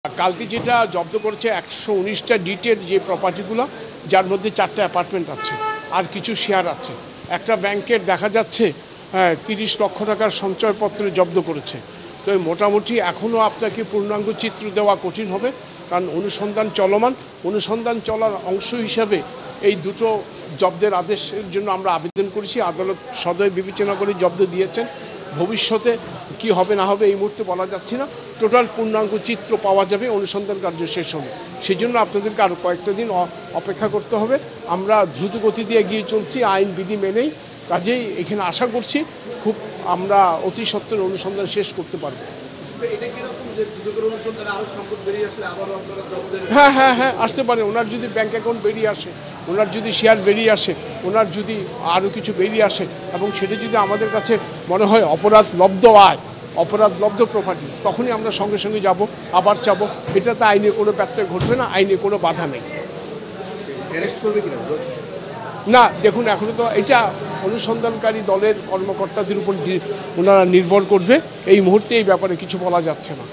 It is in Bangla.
কালকে যেটা জব্দ করেছে 119টা ডিটের যে প্রপার্টিগুলো, যার মধ্যে 4টা অ্যাপার্টমেন্ট আছে আর কিছু শেয়ার আছে। একটা ব্যাংকের দেখা যাচ্ছে 30 লক্ষ টাকার সঞ্চয়পত্র জব্দ করেছে। তো মোটামুটি এখনও আপনাকে পূর্ণাঙ্গ চিত্র দেওয়া কঠিন হবে, কারণ অনুসন্ধান চলমান। অনুসন্ধান চলার অংশ হিসাবে এই দুটো জব্দের আদেশের জন্য আমরা আবেদন করেছি। আদালত সদয় বিবেচনা করে জব্দ দিয়েছেন। ভবিষ্যতে কি হবে না হবে এই মুহূর্তে বলা যাচ্ছে না। টোটাল পূর্ণাঙ্গ চিত্র পাওয়া যাবে অনুসন্ধান কার্য শেষ হবে। সেই জন্য আপনাদেরকে আরও কয়েকটা দিন অপেক্ষা করতে হবে। আমরা দ্রুত গতি দিয়ে এগিয়ে চলছি আইন বিধি মেনেই। কাজেই এখানে আশা করছি খুব আমরা অতি সত্ত্বর অনুসন্ধান শেষ করতে পারবো। হ্যাঁ আসতে পারে। ওনার যদি ব্যাংক অ্যাকাউন্ট বেরিয়ে আসে, ওনার যদি শেয়ার বেরিয়ে আসে, ওনার যদি আরও কিছু বেরিয়ে আসে এবং সেটা যদি আমাদের কাছে মনে হয় অপরাধলব্ধ আয়, অপরাধলব্ধ প্রপার্টি, তখনই আমরা সঙ্গে সঙ্গে যাব, আবার চাবো। এটাতে আইনে কোনো ব্যত্যয় ঘটবে না, আইনে কোনো বাধা নেই। না দেখুন, এখনও তো এটা অনুসন্ধানকারী দলের কর্মকর্তাদের উপর ওনারা নির্ভর করবে। এই মুহূর্তে এই ব্যাপারে কিছু বলা যাচ্ছে না।